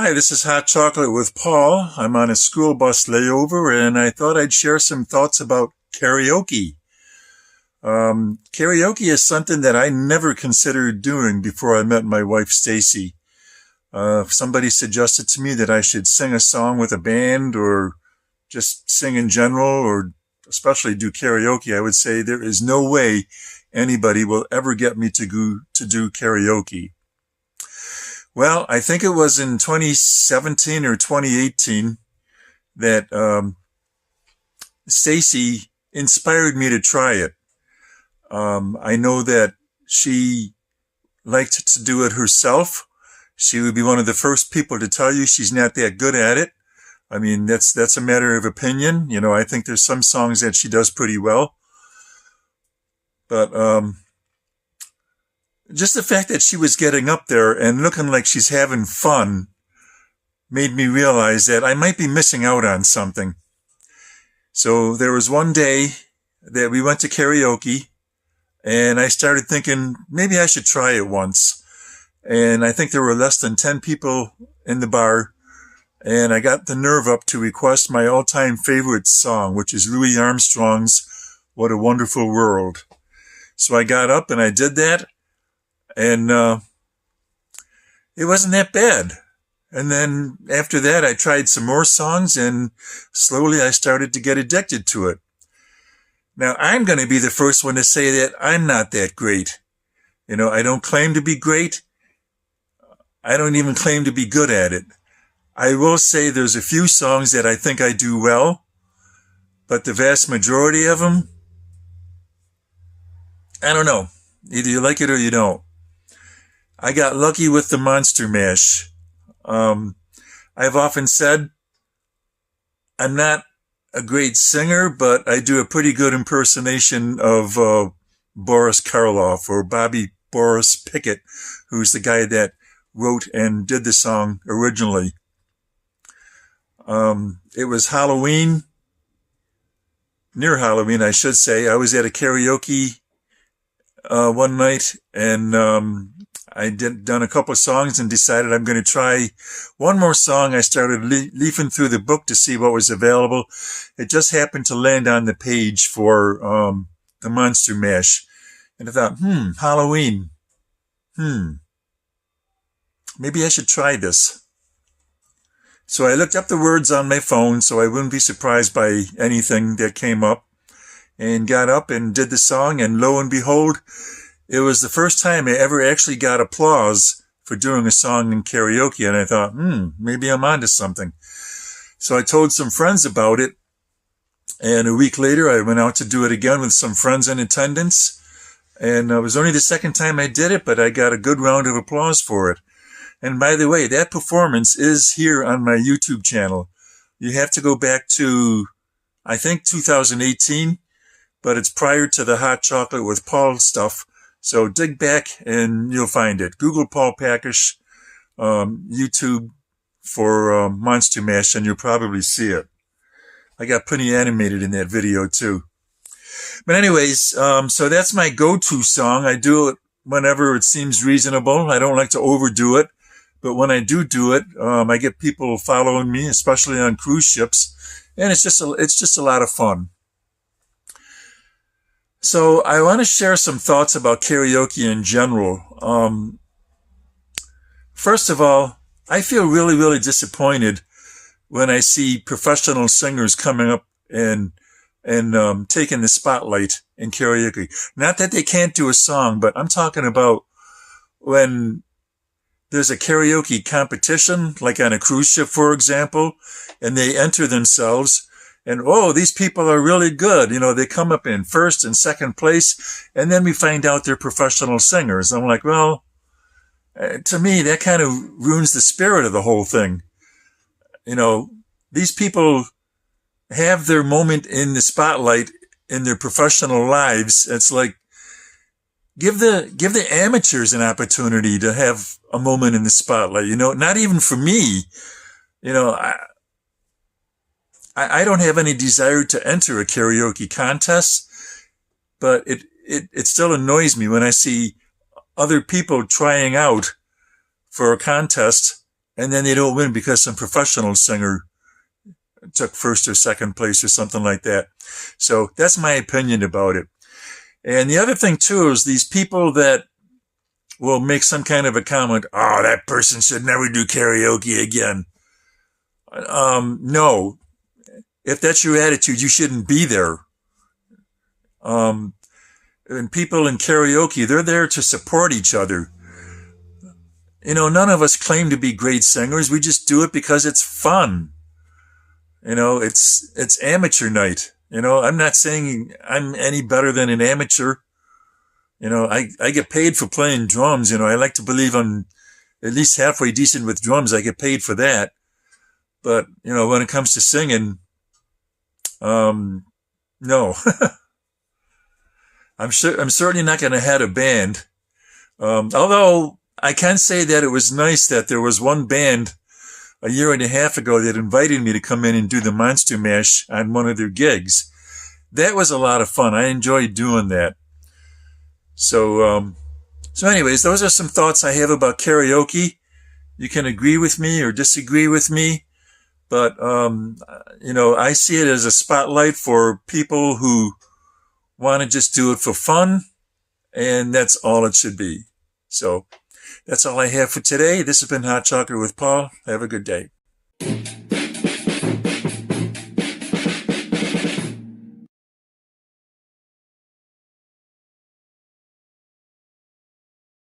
Hi, this is Hot Chocolate with Paul. I'm on a school bus layover and I thought I'd share some thoughts about karaoke. Karaoke is something that I never considered doing before I met my wife, Stacey. Somebody suggested to me that I should sing a song with a band or just sing in general or especially do karaoke. I would say there is no way anybody will ever get me to do karaoke. Well, I think it was in 2017 or 2018 that Stacey inspired me to try it. I know that she liked to do it herself. She would be one of the first people to tell you she's not that good at it. I mean, that's a matter of opinion. You know, I think there's some songs that she does pretty well. But just the fact that she was getting up there and looking like she's having fun made me realize that I might be missing out on something. So there was one day that we went to karaoke and I started thinking maybe I should try it once. And I think there were less than 10 people in the bar. And I got the nerve up to request my all-time favorite song, which is Louis Armstrong's What a Wonderful World. So I got up and I did that. And it wasn't that bad. And then after that, I tried some more songs and slowly I started to get addicted to it. Now, I'm going to be the first one to say that I'm not that great. You know, I don't claim to be great. I don't even claim to be good at it. I will say there's a few songs that I think I do well, but the vast majority of them, I don't know. Either you like it or you don't. I got lucky with the Monster Mash. I've often said I'm not a great singer, but I do a pretty good impersonation of Boris Karloff or Bobby Boris Pickett, who's the guy that wrote and did the song originally. It was Halloween, near Halloween, I should say. I was at a karaoke one night and I done a couple of songs and decided I'm going to try one more song. I started leafing through the book to see what was available. It just happened to land on the page for the Monster Mash. And I thought, Halloween. Maybe I should try this. So I looked up the words on my phone so I wouldn't be surprised by anything that came up and got up and did the song. And lo and behold, it was the first time I ever actually got applause for doing a song in karaoke. And I thought, maybe I'm onto something. So I told some friends about it. And a week later, I went out to do it again with some friends in attendance. And it was only the second time I did it, but I got a good round of applause for it. And by the way, that performance is here on my YouTube channel. You have to go back to, I think, 2018, but it's prior to the Hot Chocolate with Paul stuff. So dig back and you'll find it. Google Paul Packish, YouTube for Monster Mash, and you'll probably see it. I got pretty animated in that video too. But anyways, so that's my go-to song. I do it whenever it seems reasonable. I don't like to overdo it. But when I do it, I get people following me, especially on cruise ships. And it's just a lot of fun. So I want to share some thoughts about karaoke in general. First of all, I feel really, really disappointed when I see professional singers coming up and taking the spotlight in karaoke. Not that they can't do a song, but I'm talking about when there's a karaoke competition, like on a cruise ship, for example, and they enter themselves. And, these people are really good. You know, they come up in first and second place, and then we find out they're professional singers. I'm like, well, to me, that kind of ruins the spirit of the whole thing. You know, these people have their moment in the spotlight in their professional lives. It's like, give the amateurs an opportunity to have a moment in the spotlight. You know, not even for me. You know, I don't have any desire to enter a karaoke contest, but it still annoys me when I see other people trying out for a contest and then they don't win because some professional singer took first or second place or something like that. So that's my opinion about it. And the other thing too is these people that will make some kind of a comment, oh, that person should never do karaoke again. No. If that's your attitude, you shouldn't be there. And people in karaoke, they're there to support each other. You know, none of us claim to be great singers. We just do it because it's fun. You know, it's amateur night. You know, I'm not saying I'm any better than an amateur. You know, I get paid for playing drums. You know, I like to believe I'm at least halfway decent with drums. I get paid for that. But, you know, when it comes to singing, no. I'm certainly not going to head a band. Although I can say that it was nice that there was one band a year and a half ago that invited me to come in and do the Monster Mash on one of their gigs. That was a lot of fun. I enjoyed doing that. So anyways, those are some thoughts I have about karaoke. You can agree with me or disagree with me, but, you know, I see it as a spotlight for people who want to just do it for fun, and that's all it should be. So that's all I have for today. This has been Hot Chocolate with Paul. Have a good day.